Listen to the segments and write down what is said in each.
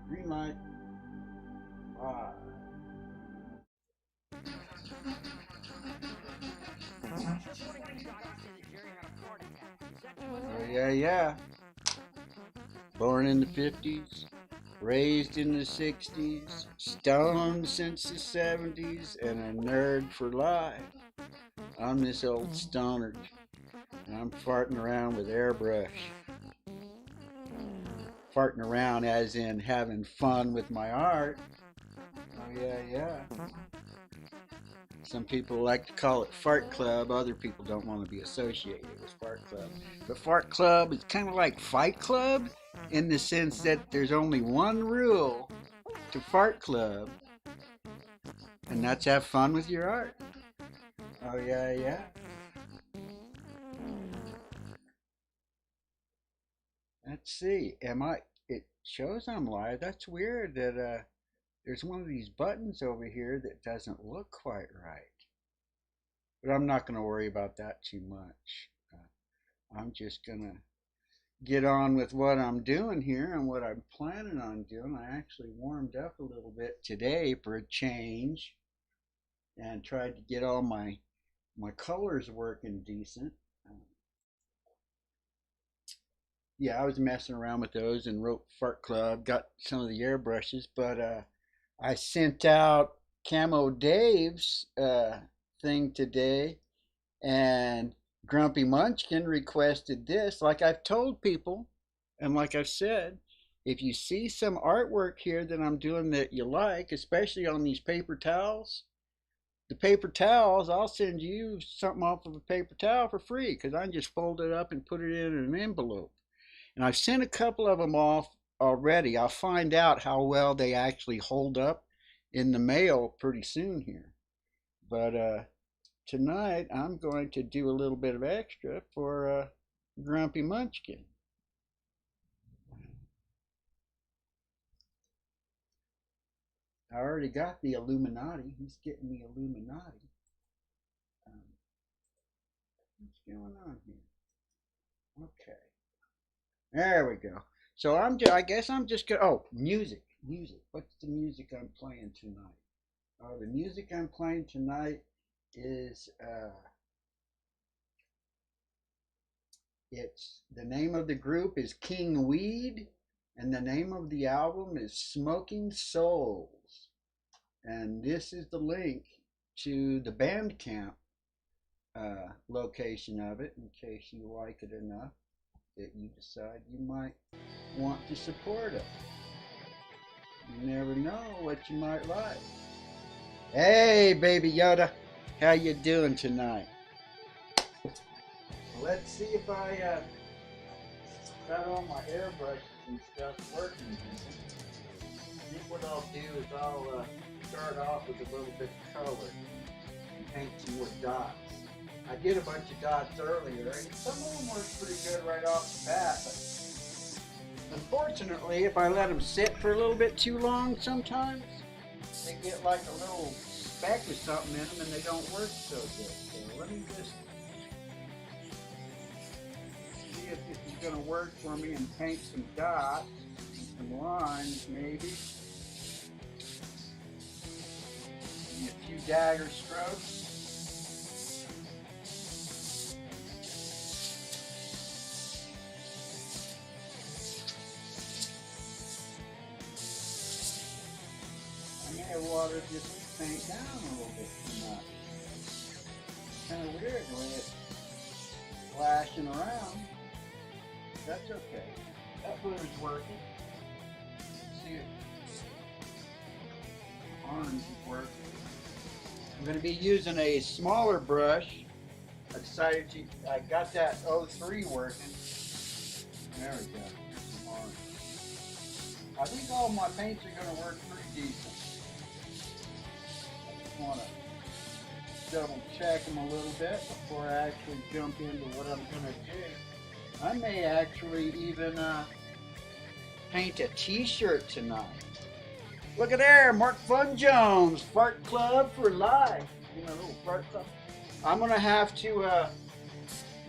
Green light. 5. Oh, yeah, yeah. Born in the 50s, raised in the 60s, stoned since the 70s, and a nerd for life. I'm this old Stonerd, and I'm farting around with Airbrush. Farting around as in having fun with my art. Oh, yeah, yeah. Some people like to call it Fart Club. Other people don't want to be associated with Fart Club. But Fart Club is kind of like Fight Club in the sense that there's only one rule to Fart Club, and that's have fun with your art. Oh, yeah, yeah. Let's see. Am I? It shows I'm live. That's weird that there's one of these buttons over here that doesn't look quite right. But I'm not going to worry about that too much. I'm just going to get on with what I'm doing here and what I'm planning on doing. I actually warmed up a little bit today for a change and tried to get all my colors working decent. Yeah, I was messing around with those and wrote Fart Club, got some of the airbrushes, but I sent out Camo Dave's thing today, and Grumpy Munchkin requested this. Like I've told people, and like I've said, if you see some artwork here that I'm doing that you like, especially on these paper towels, the paper towels, I'll send you something off of a paper towel for free because I can just fold it up and put it in an envelope. And I've sent a couple of them off already. I'll find out how well they actually hold up in the mail pretty soon here. But tonight I'm going to do a little bit of extra for Grumpy Munchkin. I already got the Illuminati. He's getting the Illuminati. Um, what's going on here? Okay. There we go. So I guess I'm just gonna. Oh, music, music. What's the music I'm playing tonight? Oh, the music I'm playing tonight is it's the name of the group is King Weed, and the name of the album is Smoking Souls. And this is the link to the Bandcamp location of it, in case you like it enough that you decide you might want to support it. You never know what you might like. Hey, Baby Yoda, how you doing tonight? Let's see if I got all my airbrushes and stuff working. I think what I'll do is I'll start off with a little bit of color and paint some more dots. I did a bunch of dots earlier, and some of them worked pretty good right off the bat, but unfortunately, if I let them sit for a little bit too long sometimes, they get like a little speck or something in them and they don't work so good. So let me just see if this is going to work for me and paint some dots, some lines maybe, and a few dagger strokes. I water just paint down a little bit too much. Kind of weird the way it's flashing around. That's okay. That blue's working. See it. Orange is working. I'm going to be using a smaller brush. I decided I got that 03 working. There we go. Some orange. I think all my paints are going to work pretty decent. Want to double check them a little bit before I actually jump into what I'm going to do. I may actually even paint a t-shirt tonight. Look at there, Mark Fun Jones, Fart Club for life. You know, little Fart Club. I'm going to have to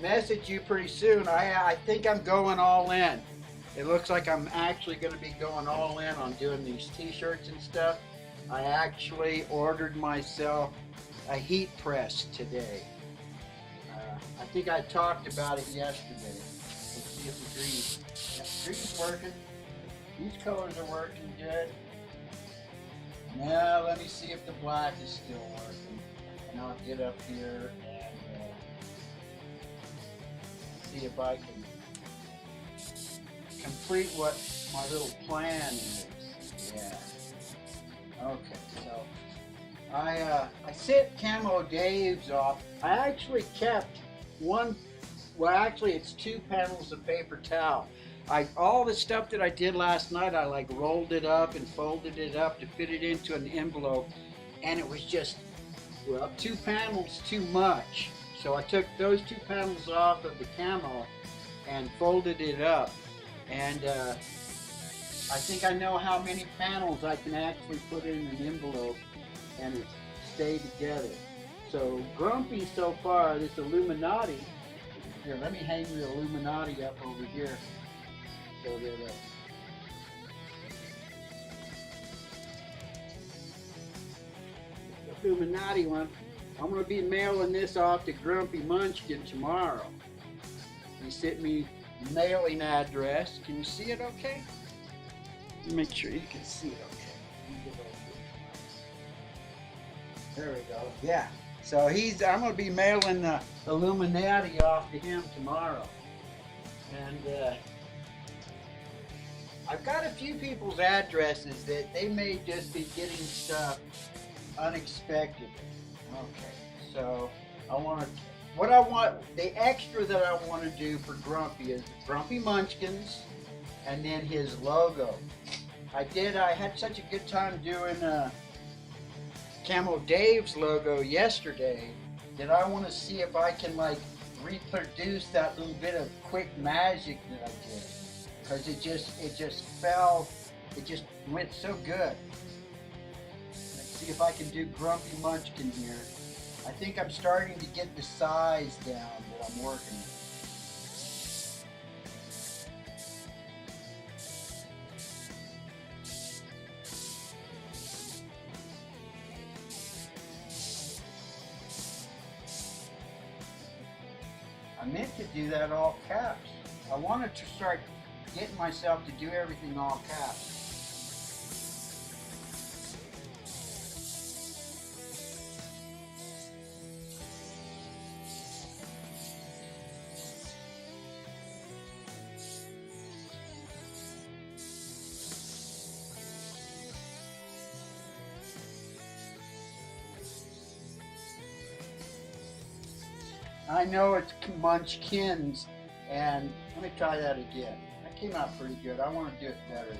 message you pretty soon. I think I'm going all in. it looks like I'm actually going to be going all in on doing these t-shirts and stuff. I actually ordered myself a heat press today. I think I talked about it yesterday. Let's see if the green, yeah, green's working. These colors are working good. Now let me see if the black is still working. And I'll get up here and see if I can complete what my little plan is. Yeah. Okay, so I sent Camo Dave's off. I actually kept one, well actually it's 2 panels of paper towel. All the stuff that I did last night, I like rolled it up and folded it up to fit it into an envelope, and it was just, well, 2 panels too much. So I took those 2 panels off of the camo and folded it up, and I think I know how many panels I can actually put in an envelope and it stay together. So Grumpy so far, this Illuminati, here let me hang the Illuminati up over here. So that, the Illuminati one, I'm going to be mailing this off to Grumpy Munchkin tomorrow. He sent me mailing address. Can you see it okay? Make sure you can see it okay. There we go. Yeah. So I'm going to be mailing the Illuminati off to him tomorrow. And I've got a few people's addresses that they may just be getting stuff unexpectedly. Okay. So the extra that I want to do for Grumpy is Grumpy Munchkins and then his logo. I had such a good time doing Camo Dave's logo yesterday that I want to see if I can like reproduce that little bit of quick magic that I did, because it just went so good. Let's see if I can do Grumpy Munchkin here. I think I'm starting to get the size down that I'm working with. I meant to do that all caps. I wanted to start getting myself to do everything all caps. I know it's Munchkins, and let me try that again. That came out pretty good. I want to do it better though.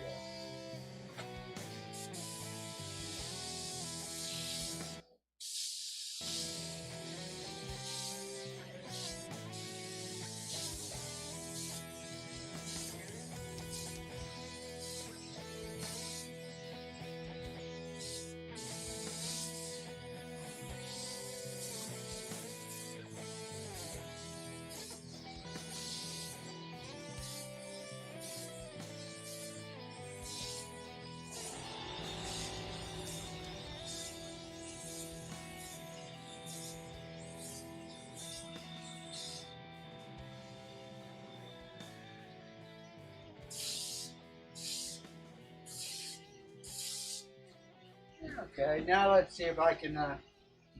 Okay, now let's see if I can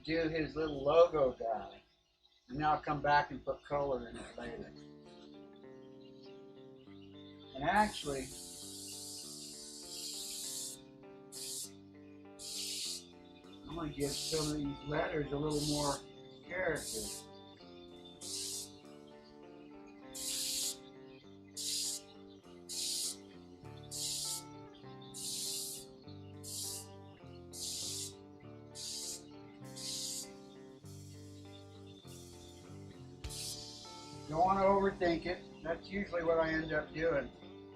do his little logo guy. And now I'll come back and put color in it later. And actually, I'm going to give some of these letters a little more character. Don't want to overthink it. That's usually what I end up doing,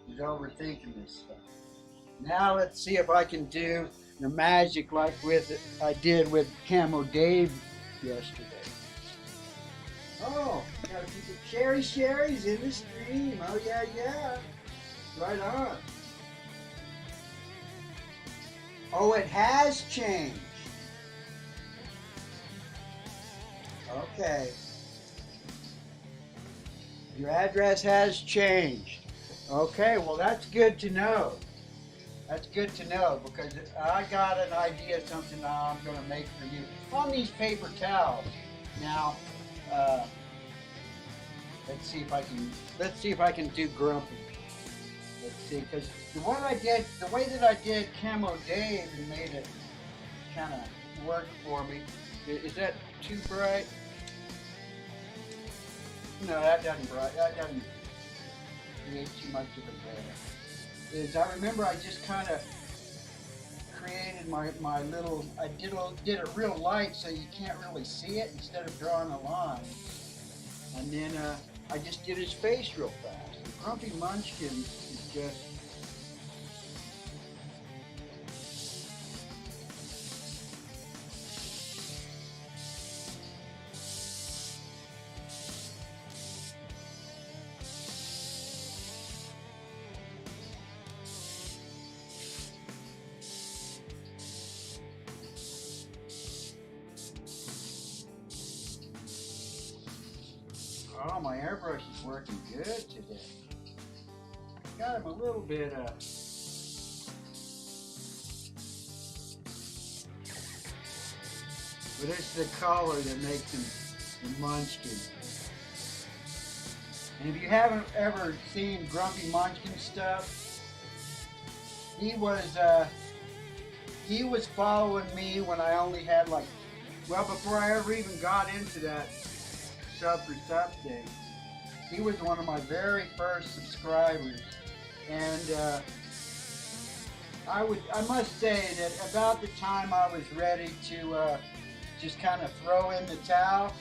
is overthinking this stuff. Now let's see if I can do the magic like I did with Camo Dave yesterday. Oh, got a piece of cherries in the stream. Oh yeah, yeah. Right on. Oh, it has changed. Okay. Your address has changed. Okay, well that's good to know. That's good to know because I got an idea of something I'm going to make for you on these paper towels. Now, uh, let's see if I can. Let's see if I can do grumpy. Let's see, because the one I did, the way that I did Camo Dave, and made it kind of work for me. Is that too bright? No, that doesn't bright. That doesn't create too much of a glare. Is I remember I just kind of created my little. I did it real light so you can't really see it instead of drawing a line. And then I just did his face real fast. And Grumpy Munchkin is just. Oh, my airbrush is working good today. Got him a little bit but it's the color that makes him the Munchkin. And if you haven't ever seen Grumpy Munchkin stuff, he was following me when I only had like, well, before I ever even got into that sub for sub thing. He was one of my very first subscribers, and I must say that about the time I was ready to just kind of throw in the towel,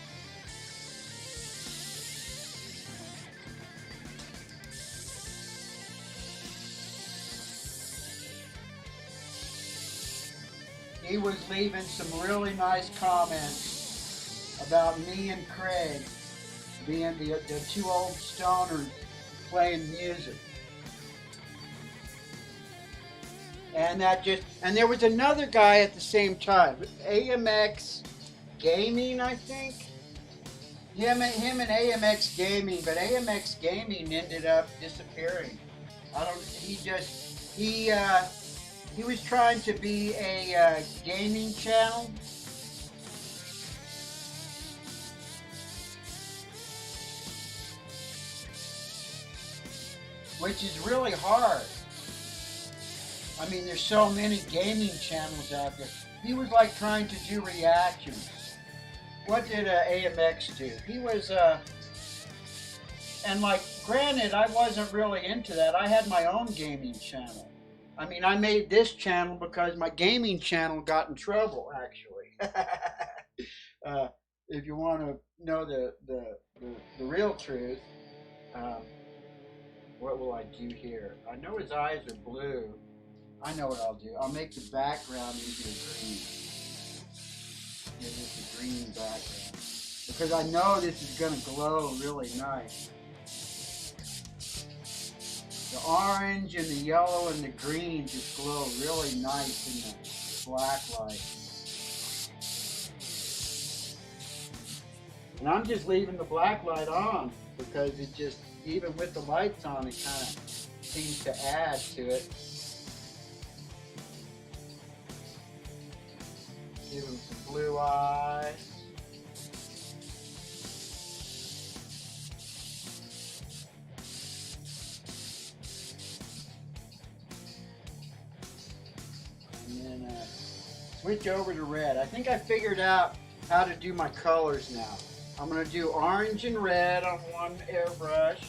he was leaving some really nice comments about me and Craig being the two old stoners playing music. And there was another guy at the same time, AMX Gaming, I think. Him and AMX Gaming, but AMX Gaming ended up disappearing. He was trying to be a gaming channel. Which is really hard. I mean, there's so many gaming channels out there. He was like trying to do reactions. What did AMX do? He was, and like, granted, I wasn't really into that. I had my own gaming channel. I mean, I made this channel because my gaming channel got in trouble, actually. If you want to know the real truth, what will I do here? I know his eyes are blue. I know what I'll do. I'll make the background into a green. Give this a green background. Because I know this is going to glow really nice. The orange and the yellow and the green just glow really nice in the black light. And I'm just leaving the black light on because it just, even with the lights on, it kind of seems to add to it. Give him some blue eyes. And then switch over to red. I think I figured out how to do my colors now. I'm going to do orange and red on one airbrush,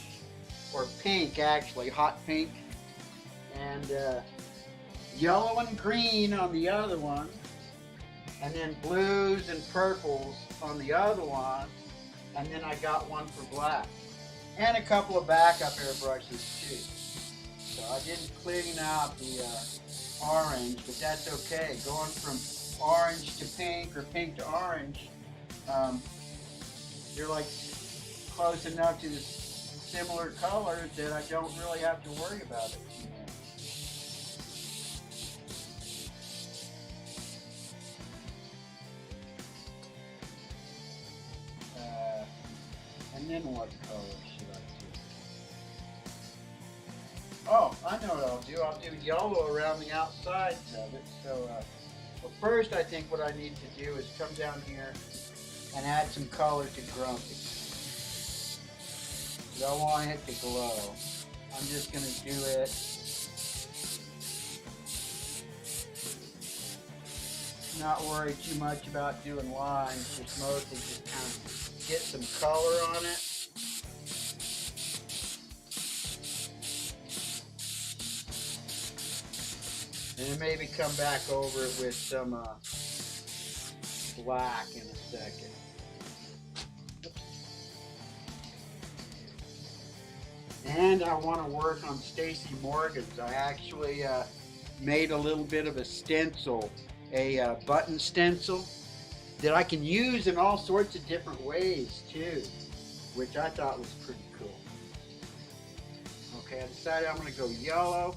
or pink actually, hot pink, and yellow and green on the other one, and then blues and purples on the other one, and then I got one for black, and a couple of backup airbrushes too. So I didn't clean out the orange, but that's okay. Going from orange to pink or pink to orange, you're like close enough to the similar colors that I don't really have to worry about it. And then what color should I do? Oh, I know what I'll do. I'll do yellow around the outsides of it. So, well, first I think what I need to do is come down here and add some color to Grumpy. I don't want it to glow. I'm just going to do it not worry too much about doing lines, just mostly just kind of get some color on it. And then maybe come back over it with some black in a second. And I want to work on Stacy Morgan's. I actually made a little bit of a stencil, a button stencil that I can use in all sorts of different ways too, which I thought was pretty cool. Okay, I decided I'm going to go yellow.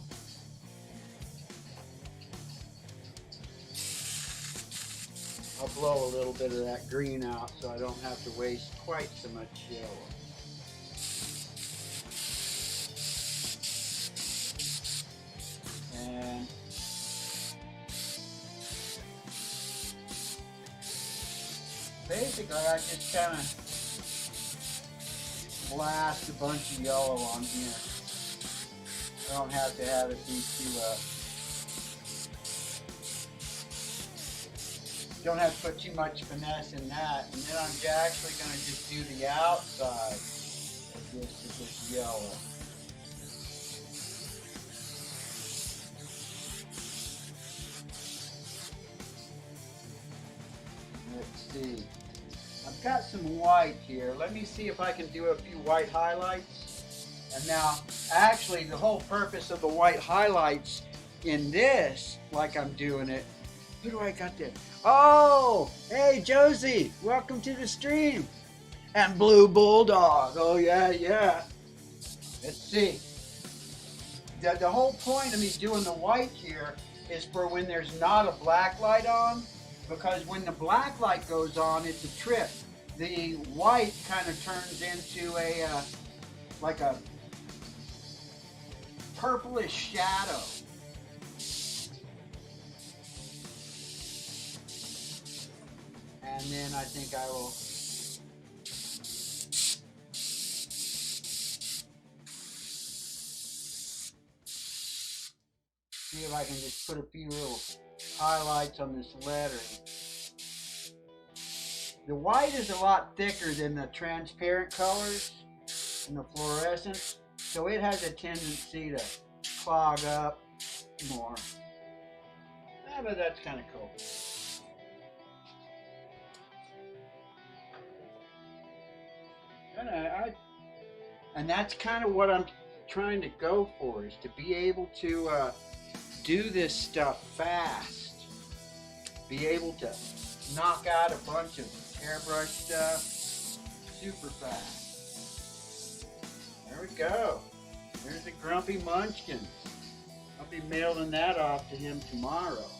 I'll blow a little bit of that green out so I don't have to waste quite so much yellow. And basically I just kind of blast a bunch of yellow on here. I don't have to have it be too don't have to put too much finesse in that. And then I'm actually going to just do the outside of this yellow. Let's see. I've got some white here. Let me see if I can do a few white highlights. And now, actually, the whole purpose of the white highlights in this, like I'm doing it, who do I got there? Oh, hey Josie, welcome to the stream. And Blue Bulldog, oh yeah, yeah. Let's see. The whole point of me doing the white here is for when there's not a black light on, because when the black light goes on, it's a trip. The white kind of turns into a, like a purplish shadow. And then I think I will see if I can just put a few little highlights on this lettering. The white is a lot thicker than the transparent colors and the fluorescent, so it has a tendency to clog up more. Yeah, but that's kind of cool. And that's kind of what I'm trying to go for, is to be able to do this stuff fast. Be able to knock out a bunch of airbrush stuff super fast. There we go. There's the Grumpy Munchkin. I'll be mailing that off to him tomorrow.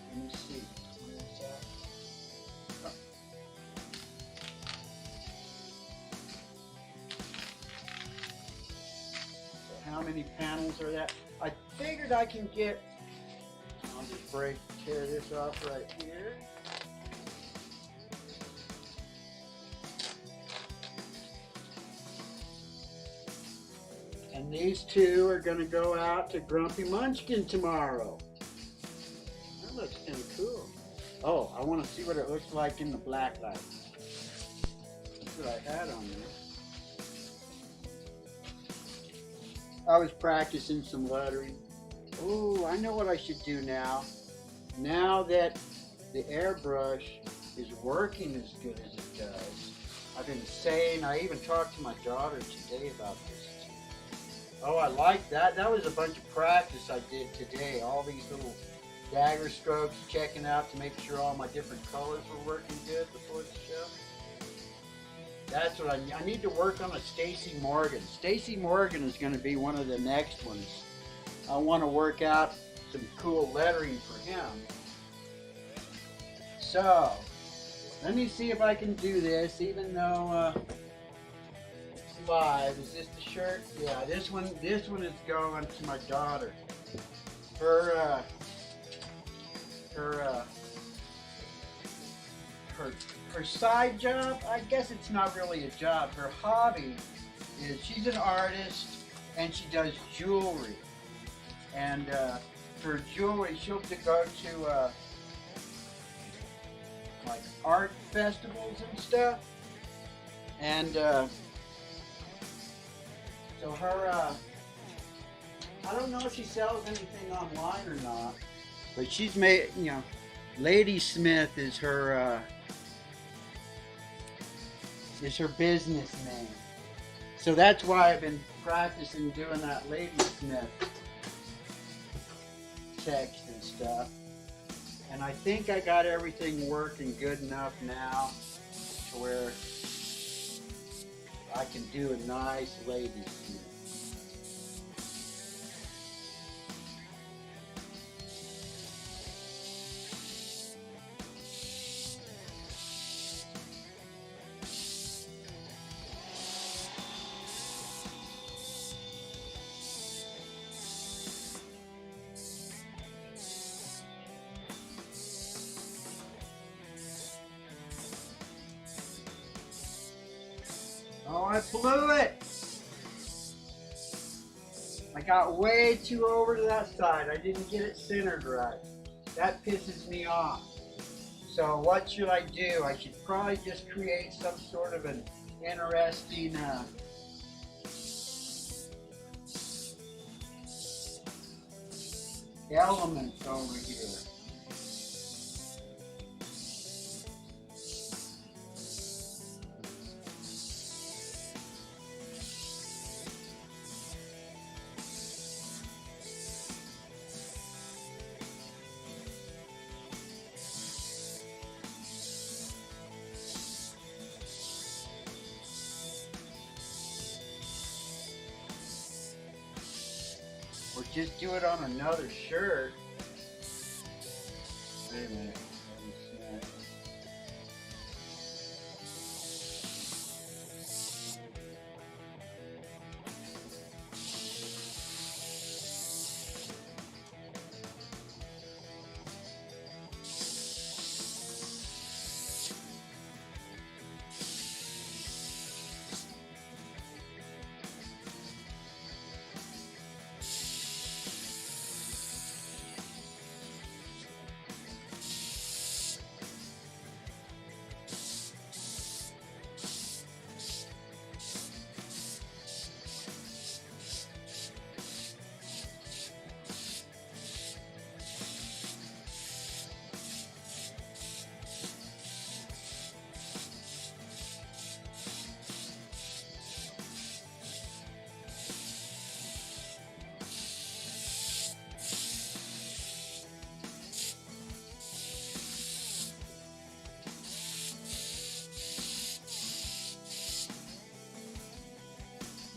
Let me see. Where's that? Oh. So how many panels are that? I figured I can get, I'll just tear this off right here. And these two are going to go out to Grumpy Munchkin tomorrow. That looks kind of cool. Oh, I want to see what it looks like in the black light. That's what I had on there. I was practicing some lettering. Oh, I know what I should do now. Now that the airbrush is working as good as it does. I've been saying, I even talked to my daughter today about this too. Oh, I like that. That was a bunch of practice I did today. All these little dagger strokes, checking out to make sure all my different colors were working good before the show. That's what I need to work on a Stacy Morgan. Stacy Morgan is going to be one of the next ones. I want to work out some cool lettering for him. So, let me see if I can do this, even though it's live. Is this the shirt? Yeah, this one is going to my daughter. Her side job, I guess it's not really a job. Her hobby is she's an artist and she does jewelry. And for jewelry, she'll go to like art festivals and stuff. And so her, I don't know if she sells anything online or not, but she's made, you know, Lady Smith is her business name. So that's why I've been practicing doing that Lady Smith text and stuff. And I think I got everything working good enough now to where I can do a nice Lady Smith. Oh, I blew it! I got way too over to that side. I didn't get it centered right. That pisses me off. So what should I do? I should probably just create some sort of an interesting element over here. Or just do it on another shirt. Wait a minute.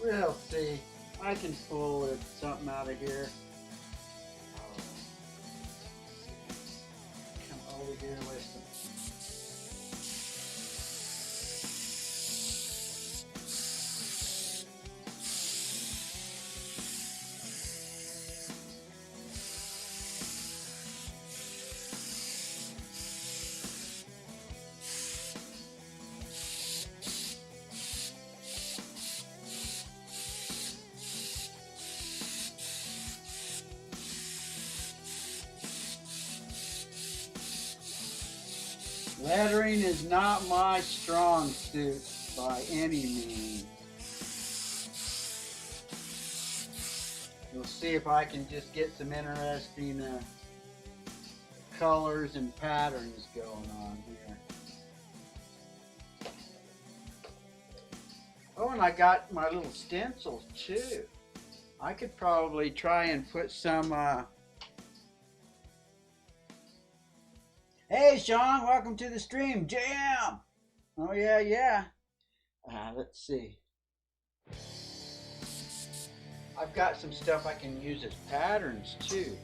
We'll see. I can pull something out of here. Come over here with some. Lettering is not my strong suit by any means. We'll see if I can just get some interesting colors and patterns going on here. Oh, and I got my little stencils too. I could probably try and put some Hey Sean, welcome to the stream. Jam! Oh yeah. Let's see. I've got some stuff I can use as patterns too.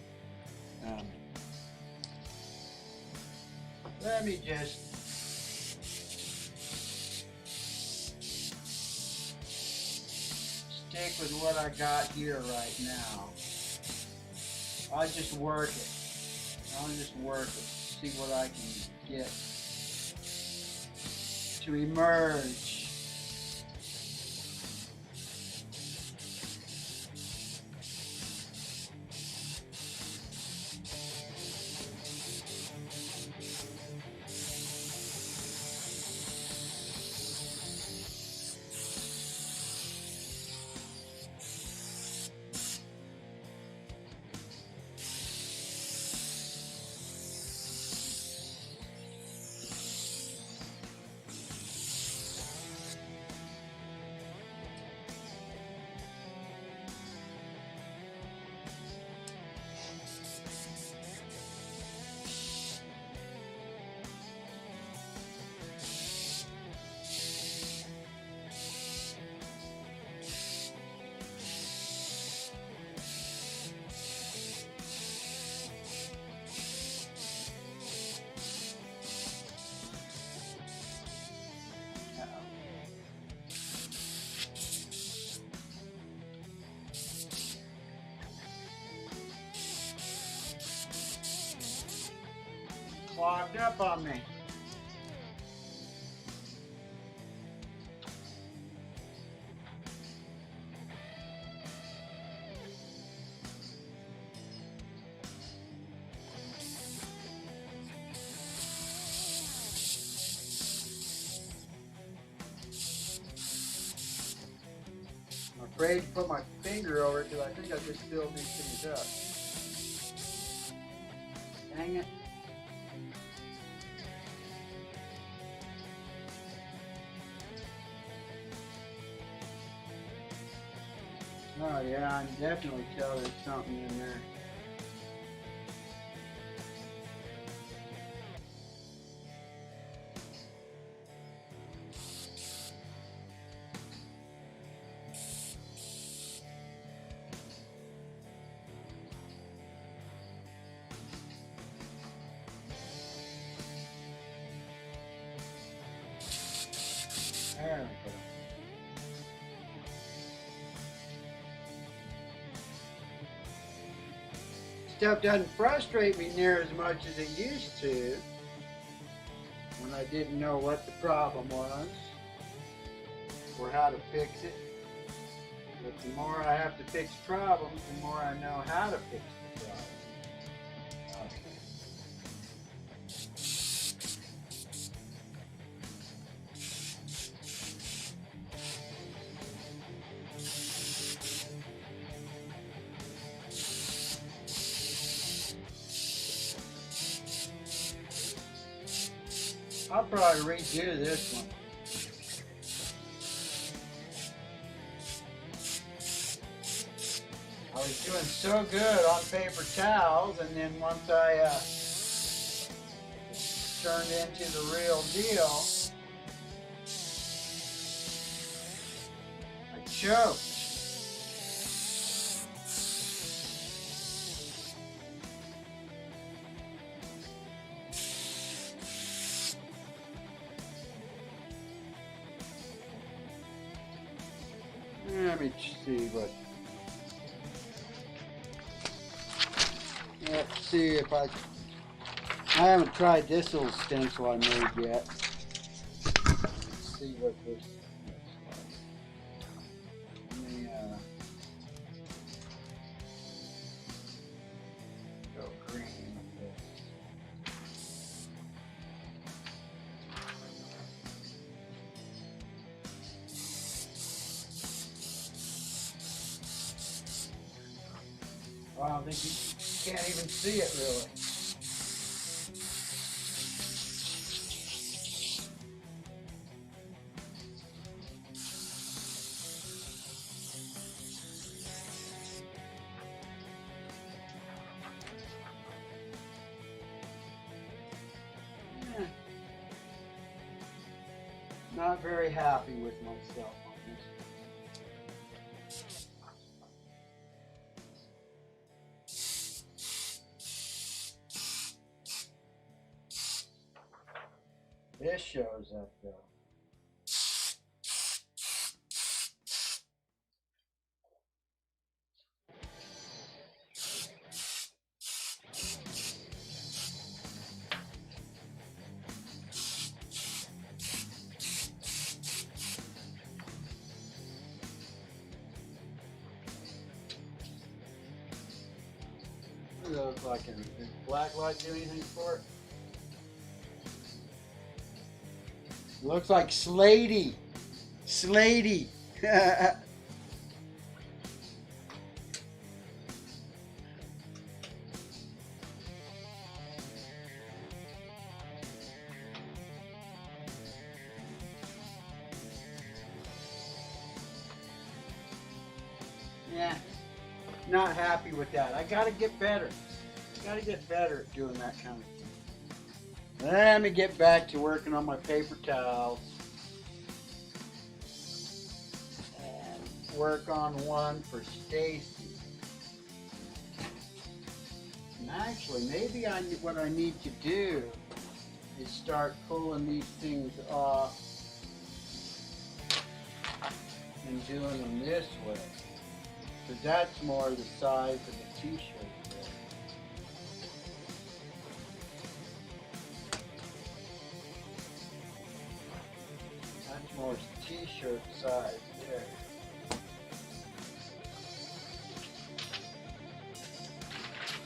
Um, Let me just stick with what I got here right now. I'll just work it. I'll just work it. See what I can get to emerge. Clogged up on me. I'm afraid to put my finger over it because I think I just filled these things up. Dang it. Oh yeah, I can definitely tell there's something in there. There we go. Stuff doesn't frustrate me near as much as it used to when I didn't know what the problem was or how to fix it. But the more I have to fix problems, the more I know how to fix the problem. I'll probably redo this one. I was doing so good on paper towels, and then once I turned into the real deal, I choked. Let me see what. Let's see if I haven't tried this little stencil I made yet. Let's see what this looks like. Let me go green with this. Well, I don't think you can't even see it really. Not very happy with myself on this. This shows up though. What does that look like? Does black light do anything for it? Looks like Slatey. Slatey. Yeah, not happy with that. I gotta get better. Gotta get better at doing that kind of thing. Let me get back to working on my paper towels. And work on one for Stacy. And actually, maybe what I need to do is start pulling these things off and doing them this way. Because that's more the size of the t-shirt there. That's more t-shirt size there.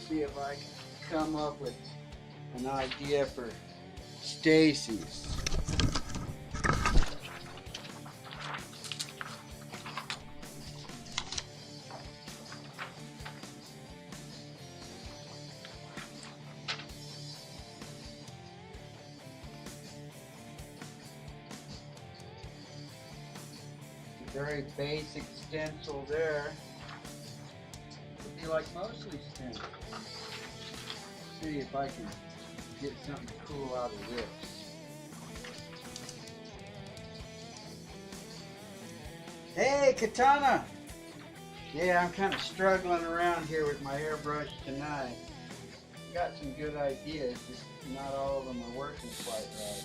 See if I can come up with an idea for Stacy's. Very basic stencil there. Would be like most of these stencils. See if I can get something cool out of this. Hey, Katana! Yeah, I'm kind of struggling around here with my airbrush tonight. Got some good ideas, just not all of them are working quite right.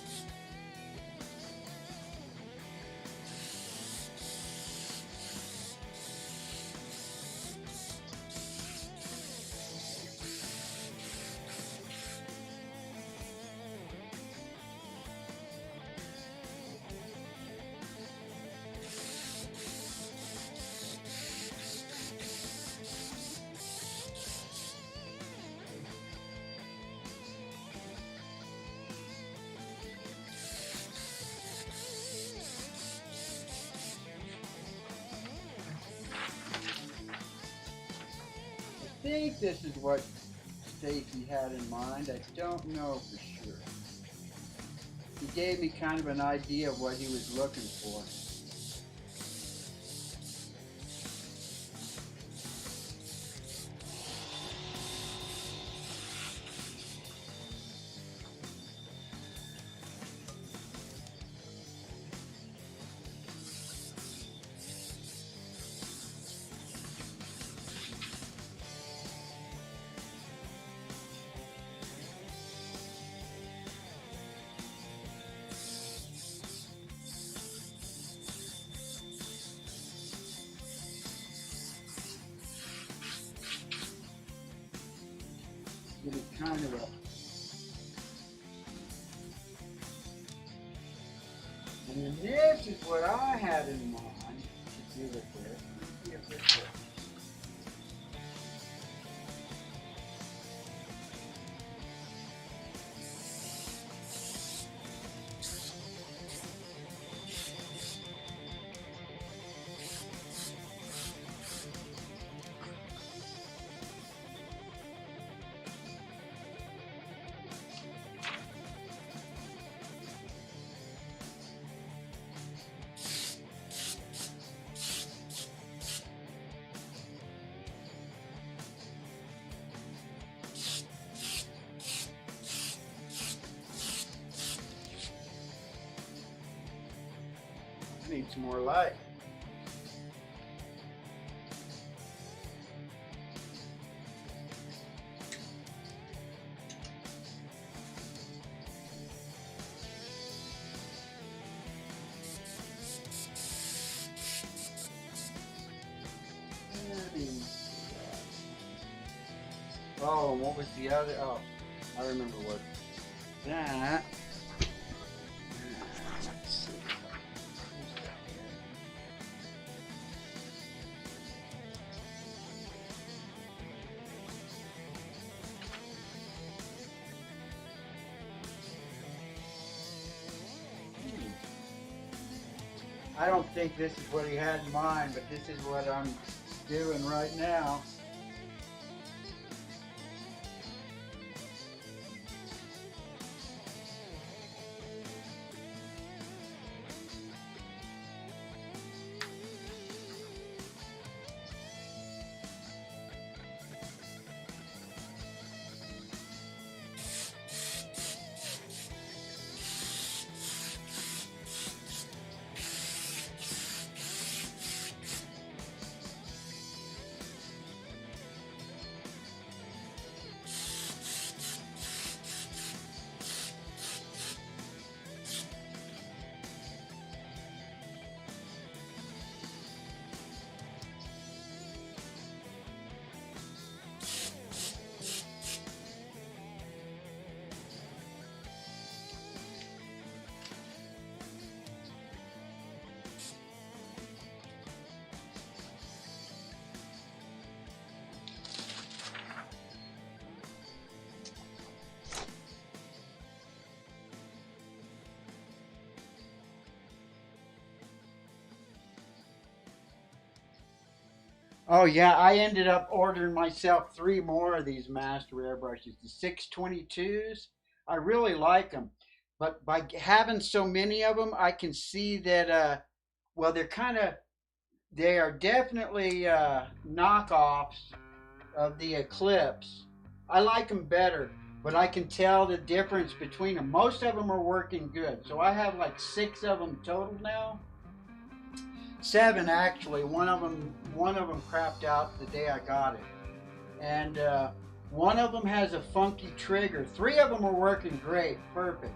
I think this is what Stacy had in mind. I don't know for sure. He gave me kind of an idea of what he was looking for. Give it kind of a, and then this is what I had in mind to do with this. Let me see if this works. need some more light. Oh, and what was the other? Oh, I remember what that. Let's see. I don't think this is what he had in mind, but this is what I'm doing right now. Oh yeah, I ended up ordering myself 3 more of these master airbrushes, the 622s. I really like them, but by having so many of them, I can see that well, they are definitely knockoffs of the Eclipse. I like them better, but I can tell the difference between them. Most of them are working good, so I have like 6 of them total now. 7 actually. One of them crapped out the day I got it, and one of them has a funky trigger. 3 of them are working great, perfect.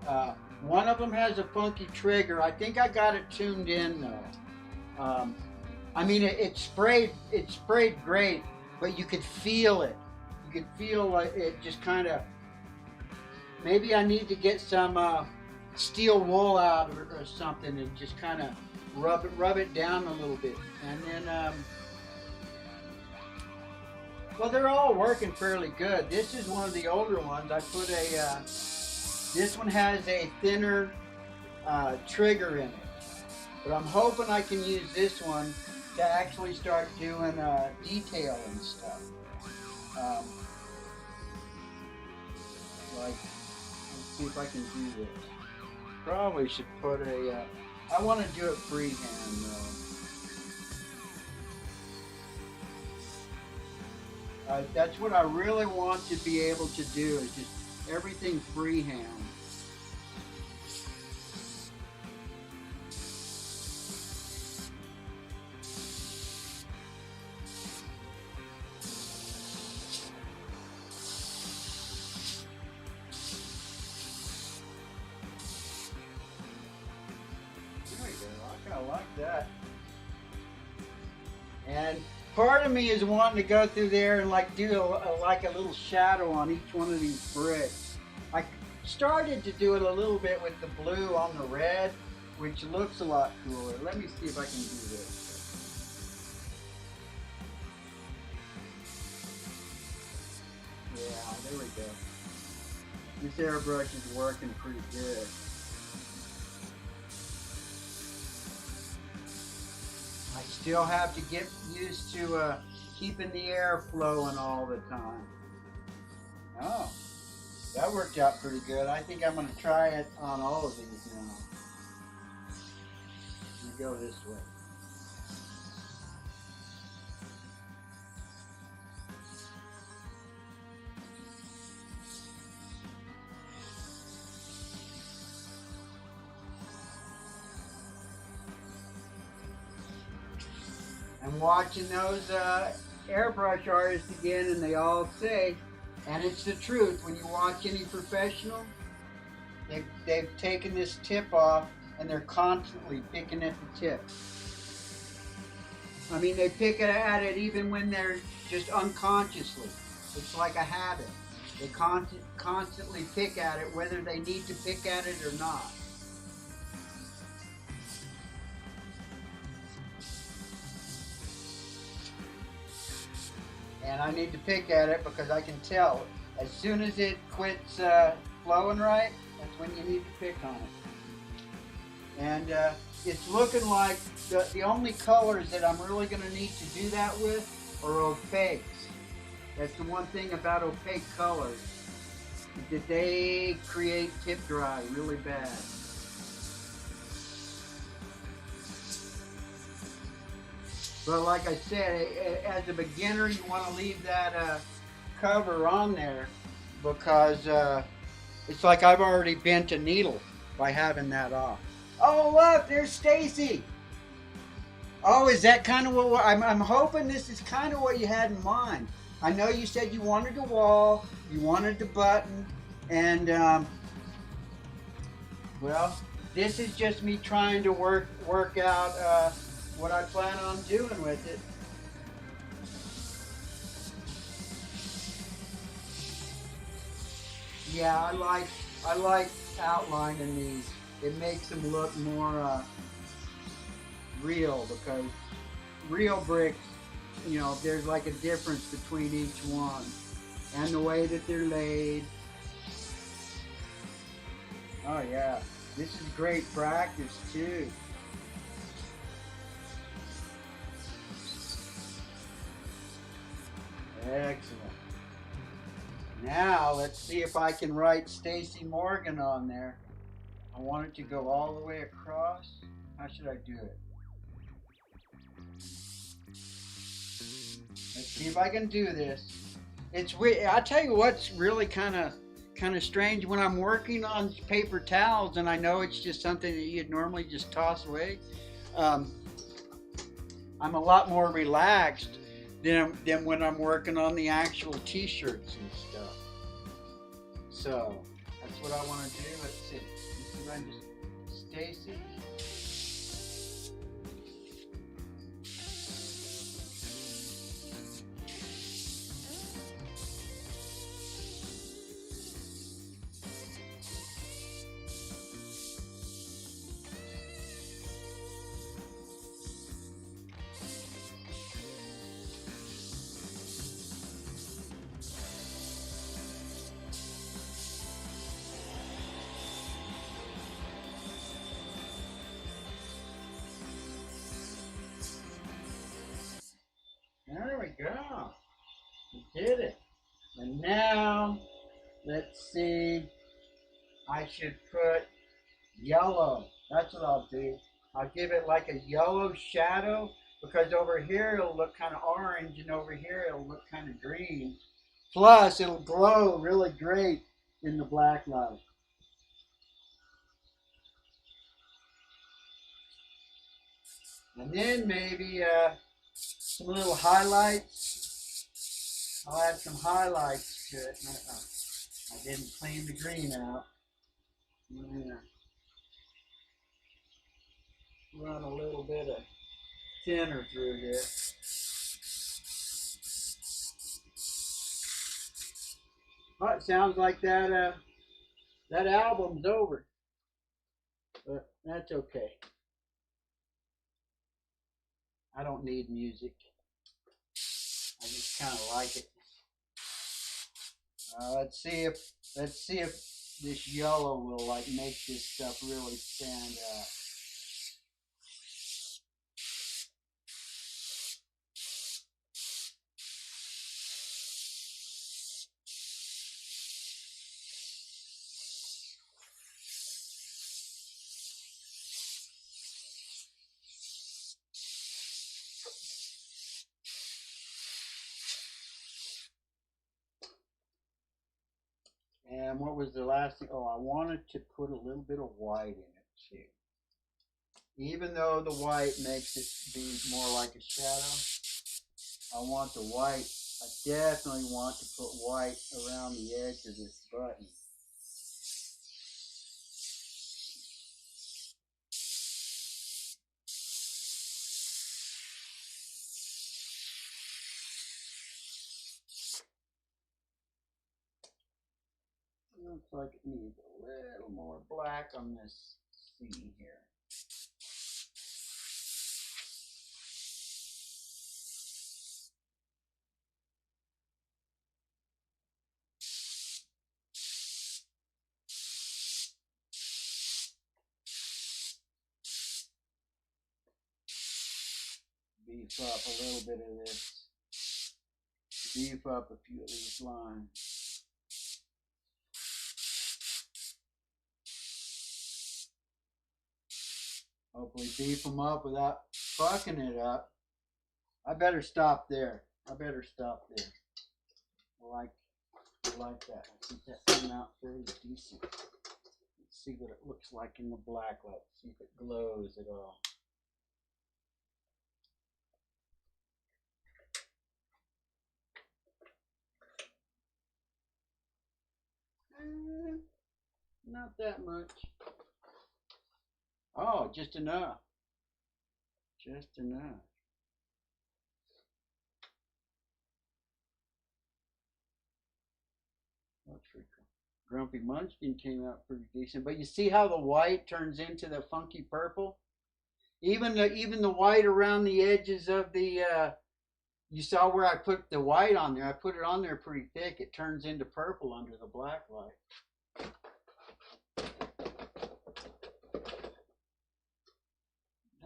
Uh, One of them has a funky trigger. I think I got it tuned in though. I mean, it sprayed great, but you could feel it. You could feel like it just kind of. Maybe I need to get some steel wool out or something and just kind of rub it down a little bit, and then well, they're all working fairly good. This is one of the older ones. I put a this one has a thinner trigger in it, but I'm hoping I can use this one to actually start doing detail and stuff. Um, like, let's see if I can do this. Probably should put a. I want to do it freehand though. That's what I really want to be able to do, is just everything freehand. There we go. I kind of like that. And part of me is wanting to go through there and like do like a little shadow on each one of these bricks. I started to do it a little bit with the blue on the red, which looks a lot cooler. Let me see if I can do this. Yeah, there we go. This airbrush is working pretty good. I still have to get used to keeping the air flowing all the time. Oh, that worked out pretty good. I think I'm going to try it on all of these now. We go this way. I'm watching those airbrush artists again, and they all say, and it's the truth, when you watch any professional, they've taken this tip off and they're constantly picking at the tip. I mean, they pick at it even when they're just unconsciously. It's like a habit. They constantly pick at it whether they need to pick at it or not. And I need to pick at it because I can tell as soon as it quits flowing right, that's when you need to pick on it. And it's looking like the only colors that I'm really going to need to do that with are opaques. That's the one thing about opaque colors, that they create tip dry really bad. But like I said, as a beginner, you want to leave that cover on there because it's like I've already bent a needle by having that off. Oh, look, there's Stacy. Oh, is that kind of what I'm hoping this is kind of what you had in mind. I know you said you wanted the wall, you wanted the button, and well, this is just me trying to work out what I plan on doing with it. Yeah, I like outlining these. It makes them look more real because real bricks, you know, there's like a difference between each one and the way that they're laid. Oh yeah, this is great practice too. Excellent. Now let's see if I can write Stacy Morgan on there. I want it to go all the way across. How should I do it? Let's see if I can do this. It's weird. I'll tell you what's really kind of strange when I'm working on paper towels, and I know it's just something that you'd normally just toss away. Um, I'm a lot more relaxed than when I'm working on the actual T-shirts and stuff. So that's what I want to do. Let's see. This is I'm just Stacy. There we go. We did it. And now, let's see. I should put yellow. That's what I'll do. I'll give it like a yellow shadow because over here it'll look kind of orange and over here it'll look kind of green. Plus, it'll glow really great in the black light. And then maybe some little highlights. I'll add some highlights to it. I didn't clean the green out. Yeah. Run a little bit of thinner through here. Oh, it sounds like that album's over, but that's okay. I don't need music. I just kind of like it. Let's see if this yellow will like make this stuff really stand out. And what was the last thing? Oh, I wanted to put a little bit of white in it too. Even though the white makes it be more like a shadow, I want the white. I definitely want to put white around the edge of this button. Looks like it needs a little more black on this C here. Beef up a little bit of this. Beef up a few of these lines. Hopefully beef them up without fucking it up. I better stop there. I like that. I think that came out very decent. Let's see what it looks like in the black light. See if it glows at all. Not that much. Oh, just enough. Just enough. That's pretty cool. Grumpy Munchkin came out pretty decent. But you see how the white turns into the funky purple? Even the white around the edges of the you saw where I put the white on there. I put it on there pretty thick. It turns into purple under the black light.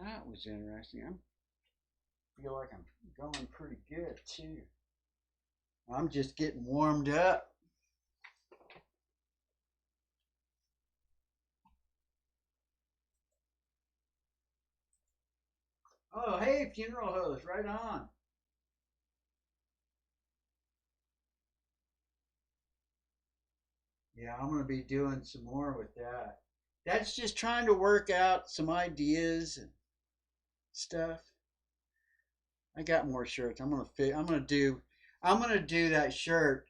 That was interesting. I feel like I'm going pretty good too. I'm just getting warmed up. Oh, hey, funeral host, right on. Yeah, I'm going to be doing some more with that. That's just trying to work out some ideas and stuff. I got more shirts. I'm gonna do that shirt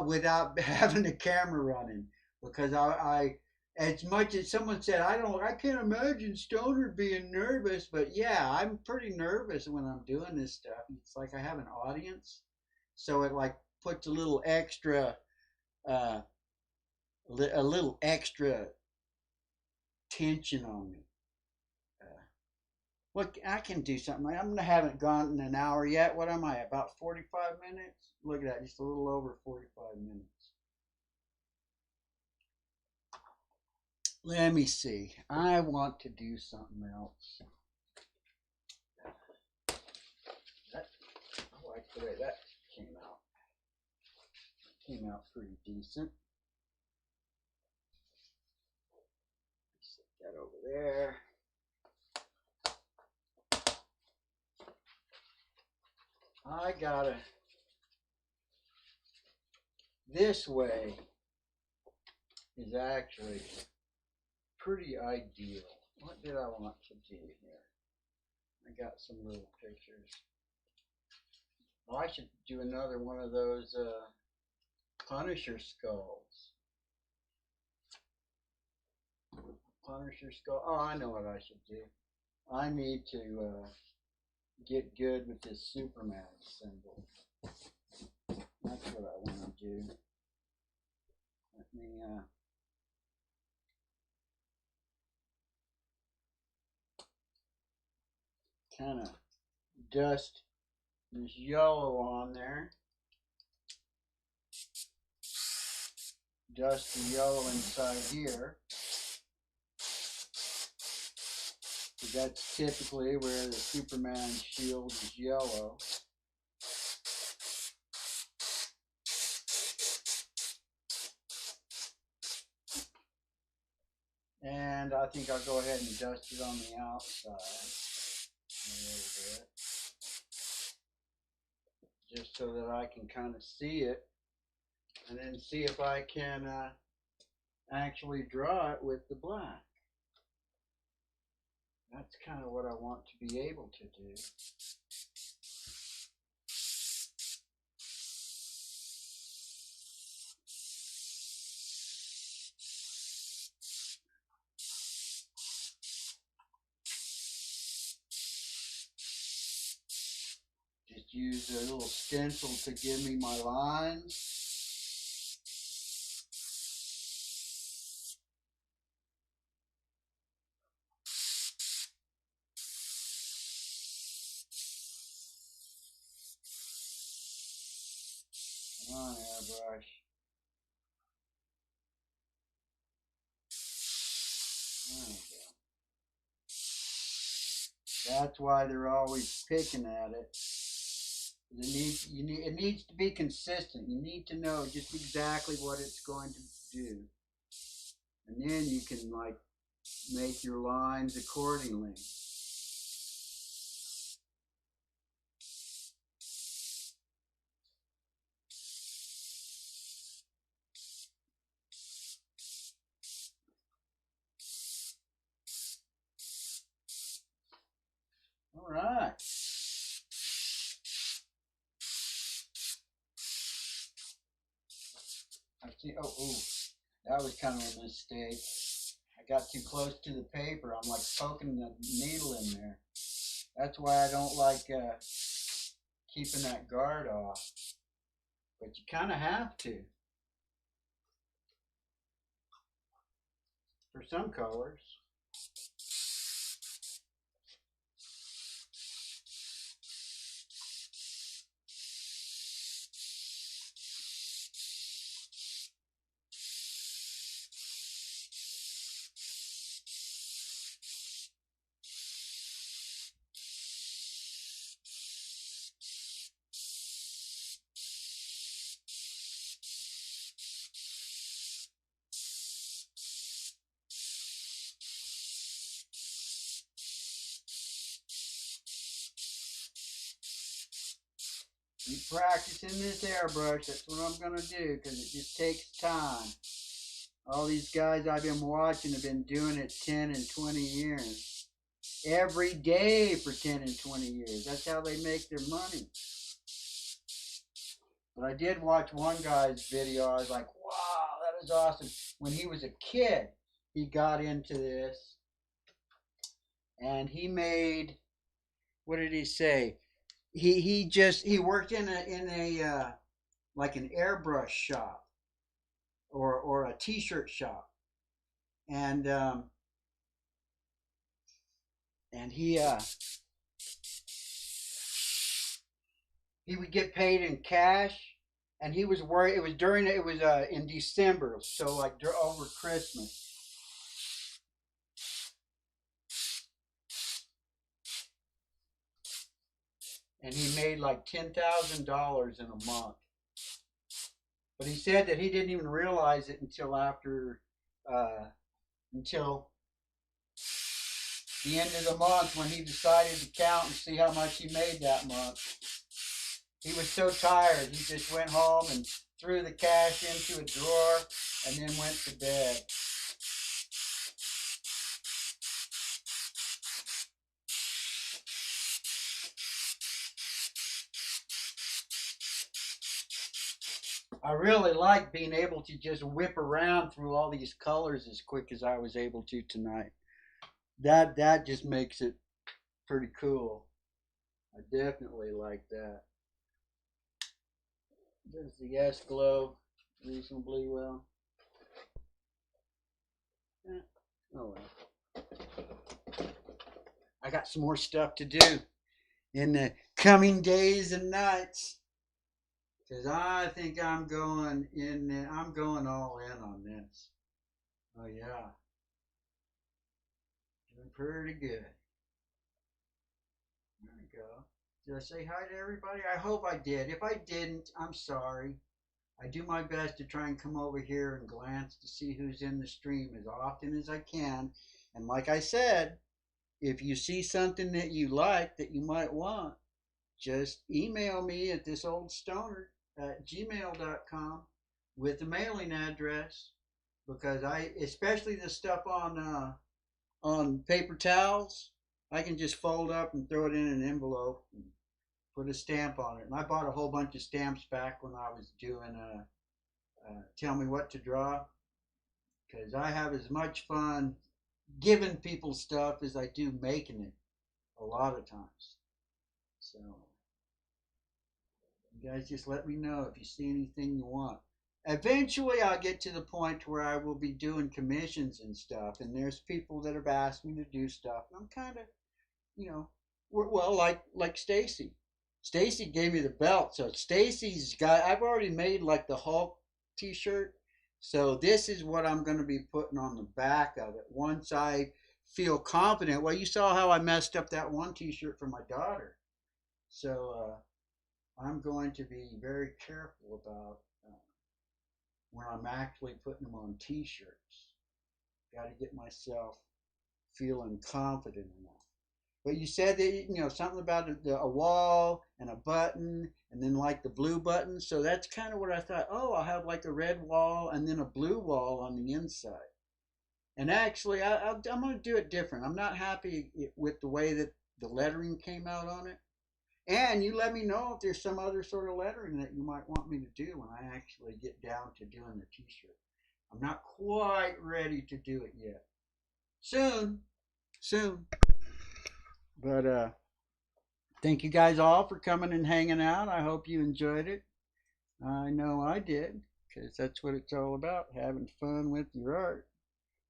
without having the camera running because I as much as someone said I can't imagine Stonerd being nervous, but yeah, I'm pretty nervous when I'm doing this stuff. It's like I have an audience, so it like puts uh, a little extra tension on me. Look, I can do something. I haven't gone in an hour yet. What am I? About 45 minutes? Look at that, just a little over 45 minutes. Let me see. I want to do something else. I like the way that came out. Came out pretty decent. Set that over there. I gotta, this way is actually pretty ideal. What did I want to do here? I got some little pictures. Oh, I should do another one of those Punisher skulls. Punisher skull. Oh, I know what I should do. I need to get good with this Superman symbol. That's what I want to do. Let me kind of dust this yellow on there. Dust the yellow inside here. That's typically where the Superman shield is yellow. And I think I'll go ahead and dust it on the outside a little bit. Just so that I can kind of see it. And then see if I can actually draw it with the black. That's kind of what I want to be able to do. Just use a little stencil to give me my lines. Come on, airbrush. There we go. That's why they're always picking at it. It needs to be consistent. You need to know just exactly what it's going to do, and then you can like make your lines accordingly. All right. I see. Oh, that was kind of a mistake. I got too close to the paper. I'm like poking the needle in there. That's why I don't like keeping that guard off. But you kind of have to for some colors. Keep practicing this airbrush. That's what I'm going to do because it just takes time. All these guys I've been watching have been doing it 10 and 20 years. Every day for 10 and 20 years. That's how they make their money. But I did watch one guy's video. I was like, wow, that is awesome. When he was a kid, he got into this. And he made, what did he say? He worked in a like an airbrush shop or a t-shirt shop, and he would get paid in cash, and he was worried. It was in December, so like over Christmas. And he made like $10,000 in a month. But he said that he didn't even realize it until until the end of the month when he decided to count and see how much he made that month. He was so tired, he just went home and threw the cash into a drawer and then went to bed. I really like being able to just whip around through all these colors as quick as I was able to tonight. That just makes it pretty cool. I definitely like that. Does the S glow reasonably well? Eh, oh well. I got some more stuff to do in the coming days and nights. Cause I think I'm going in. I'm going all in on this. Oh yeah, doing pretty good. There we go. Did I say hi to everybody? I hope I did. If I didn't, I'm sorry. I do my best to try and come over here and glance to see who's in the stream as often as I can. And like I said, if you see something that you like that you might want, just email me at this old stoner at gmail.com with the mailing address, because I, especially the stuff on paper towels, I can just fold up and throw it in an envelope and put a stamp on it. And I bought a whole bunch of stamps back when I was doing Tell Me What to Draw, because I have as much fun giving people stuff as I do making it a lot of times. So you guys just let me know if you see anything you want. Eventually, I'll get to the point where I will be doing commissions and stuff, and there's people that have asked me to do stuff, and I'm kind of, you know, well, like Stacy. Stacy gave me the belt, so Stacy's got. I've already made like the Hulk T-shirt, so this is what I'm going to be putting on the back of it once I feel confident. Well, you saw how I messed up that one T-shirt for my daughter, so I'm going to be very careful about when I'm actually putting them on T-shirts. Got to get myself feeling confident enough. But you said that something about a wall and a button, and then like the blue button. So that's kind of what I thought. Oh, I'll have like a red wall and then a blue wall on the inside. And actually, I'm going to do it different. I'm not happy with the way that the lettering came out on it. And you let me know if there's some other sort of lettering that you might want me to do when I actually get down to doing the T-shirt. I'm not quite ready to do it yet. Soon, soon. But thank you guys all for coming and hanging out. I hope you enjoyed it. I know I did, because that's what it's all about, having fun with your art.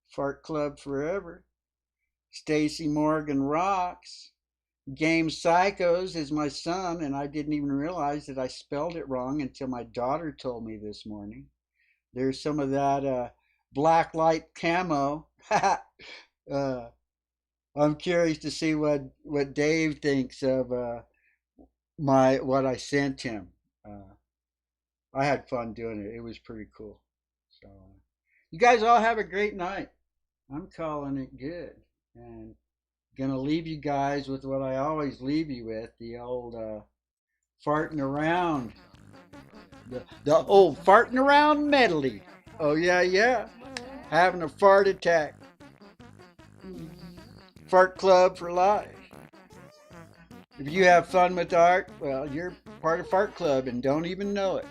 Fart Club forever. Stacy Morgan rocks. Game Psychos is my son, and I didn't even realize that I spelled it wrong until my daughter told me this morning. There's some of that black light camo. uh, I'm curious to see what Dave thinks of what I sent him. I had fun doing it. It was pretty cool. So you guys all have a great night. I'm calling it good, and gonna leave you guys with what I always leave you with, the old farting around, the old farting around medley. Oh yeah, yeah, having a fart attack. Fart Club for life. If you have fun with art, well, you're part of Fart Club and don't even know it.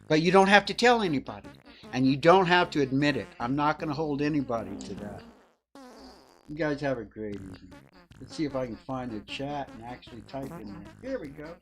But you don't have to tell anybody, and you don't have to admit it. I'm not going to hold anybody to that. You guys have a great evening. Let's see if I can find the chat and actually type in there. Here we go.